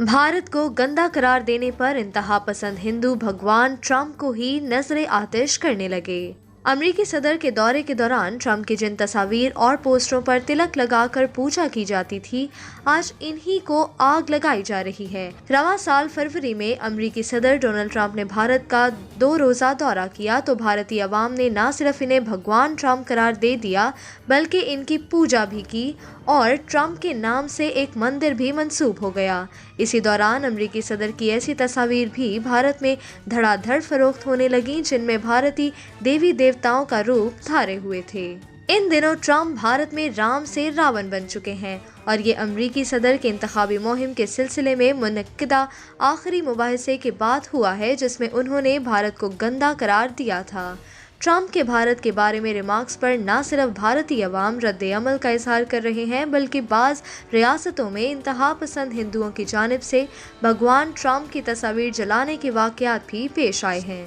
भारत को गंदा करार देने पर इंतहा पसंद हिंदू भगवान ट्रंप को ही नजरे आतिश करने लगे। अमेरिकी सदर के दौरे के दौरान ट्रंप की जिन तस्वीर और पोस्टरों पर तिलक लगाकर पूजा की जाती थी, आज इन्हीं को आग लगाई जा रही है। रवां साल फरवरी में अमेरिकी सदर डोनाल्ड ट्रंप ने भारत का 2 रोजा दौरा किया तो भारतीय अवाम ने न सिर्फ इन्हें भगवान ट्रंप करार दे दिया बल्कि इनकी पूजा भी की और ट्रंप के नाम से एक मंदिर भी मंसूब हो गया। इसी दौरान अमेरिकी सदर की ऐसी तस्वीर भी भारत में धड़ाधड़ फरोख्त होने लगी जिनमें भारतीय देवी देवताओं का रूप धारे हुए थे। इन दिनों ट्रंप भारत में राम से रावण बन चुके हैं और ये अमेरिकी सदर के इंतखाबी मुहिम के सिलसिले में मुनक्किदा आखिरी मुबाहिसे के बाद हुआ है जिसमें उन्होंने भारत को गंदा करार दिया था। ट्रंप के भारत के बारे में रिमार्क्स पर न सिर्फ भारतीय अवाम रद्द अमल का इजहार कर रहे हैं बल्कि बाज़ रियासतों में इंतहा पसंद हिंदुओं की जानिब से भगवान ट्रंप की तस्वीर जलाने के वाक़यात भी पेश आए हैं।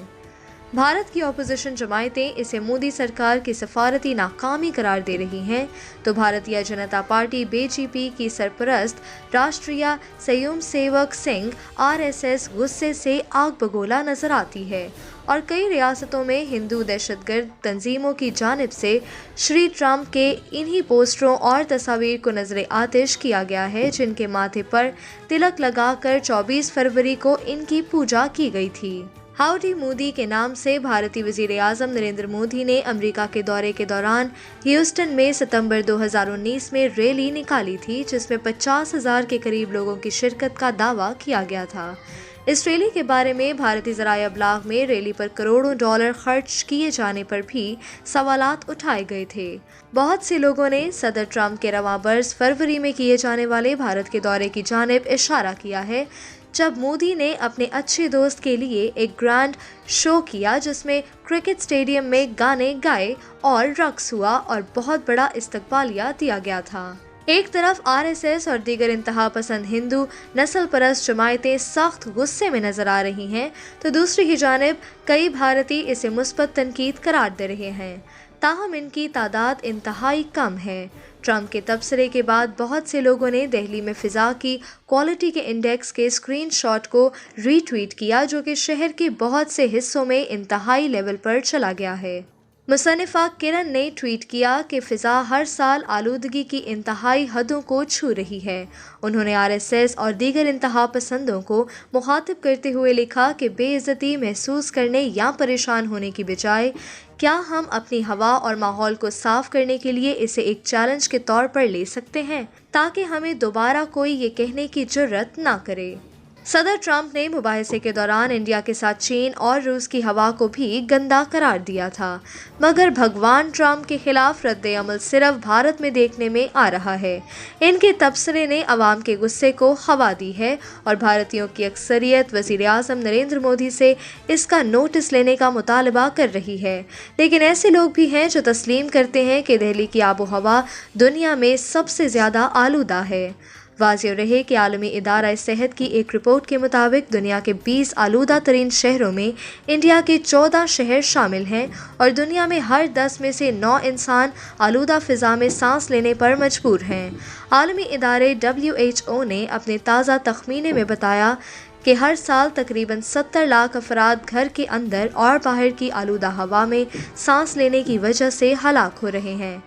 भारत की अपोजिशन जमायतें इसे मोदी सरकार की सफारती नाकामी करार दे रही हैं तो भारतीय जनता पार्टी बीजेपी की सरपरस्त राष्ट्रीय स्वयं सेवक संघ RSS गुस्से से आग बगोला नजर आती है और कई रियासतों में हिंदू दहशतगर्द तंजीमों की जानिब से श्री ट्रंप के इन्हीं पोस्टरों और तस्वीर को नजर आतिश किया गया है जिनके माथे पर तिलक लगाकर 24 फरवरी को इनकी पूजा की गई थी। हाउडी मोदी के नाम से भारतीय वज़ीर आज़म नरेंद्र मोदी ने अमेरिका के दौरे के दौरान ह्यूस्टन में सितंबर 2019 में रैली निकाली थी जिसमें 50,000 के करीब लोगों की शिरकत का दावा किया गया था। इस रैली के बारे में भारतीय ज़राए अबलाग में रैली पर करोड़ों डॉलर खर्च किए जाने पर भी सवालात उठाए गए थे। बहुत से लोगों ने सदर ट्रंप के रवां बरस फरवरी में किए जाने वाले भारत के दौरे की जानिब इशारा किया है जब मोदी ने अपने अच्छे दोस्त के लिए एक ग्रैंड शो किया जिसमें क्रिकेट स्टेडियम में गाने गाए और रक्स हुआ और बहुत बड़ा इस्तकबालिया दिया गया था। एक तरफ RSS और दीगर इंतहा पसंद हिंदू नस्ल परस्त जमायतें सख्त गुस्से में नजर आ रही हैं तो दूसरी ही जानिब कई भारतीय इसे मुस्बत तनकीद करार दे रहे हैं। ताहम इनकी तादाद इंतहाई कम है। ट्रंप के तबसरे के बाद बहुत से लोगों ने दिल्ली में फिजा की क्वालिटी के इंडेक्स के स्क्रीनशॉट को रीट्वीट किया जो कि शहर के बहुत से हिस्सों में इंतहाई लेवल पर चला गया है। मुसन्निफा किरण ने ट्वीट किया कि फ़िज़ा हर साल आलूदगी की इंतहाई हदों को छू रही है। उन्होंने RSS और दीगर इंतहा पसंदों को मुखातिब करते हुए लिखा कि बेइज्जती महसूस करने या परेशान होने की बजाय क्या हम अपनी हवा और माहौल को साफ करने के लिए इसे एक चैलेंज के तौर पर ले सकते हैं ताकि हमें दोबारा कोई ये कहने की जुर्रत ना करे। सदर ट्रंप ने मुबाहिसे के दौरान इंडिया के साथ चीन और रूस की हवा को भी गंदा करार दिया था मगर भगवान ट्रंप के खिलाफ रद्द अमल सिर्फ भारत में देखने में आ रहा है। इनके तबसरे ने अवाम के गुस्से को हवा दी है और भारतीयों की अक्सरियत वज़ीर आज़म नरेंद्र मोदी से इसका नोटिस लेने का मुतालबा कर रही है। लेकिन ऐसे लोग भी हैं जो तस्लीम करते हैं कि दिल्ली की आबो हवा दुनिया में सबसे ज़्यादा आलूदा है। वाज़ेह रहे कि आलमी इदारा सेहत की एक रिपोर्ट के मुताबिक दुनिया के 20 आलूदा तरीन शहरों में इंडिया के 14 शहर शामिल हैं और दुनिया में हर 10 में से 9 इंसान आलूदा फ़िज़ा में सांस लेने पर मजबूर हैं। आलमी इदारे WHO ने अपने ताज़ा तखमीने में बताया कि हर साल तकरीबन 70 लाख अफराद घर के अंदर और बाहर की आलूदा हवा में सांस लेने की वजह से हलाक हो रहे हैं।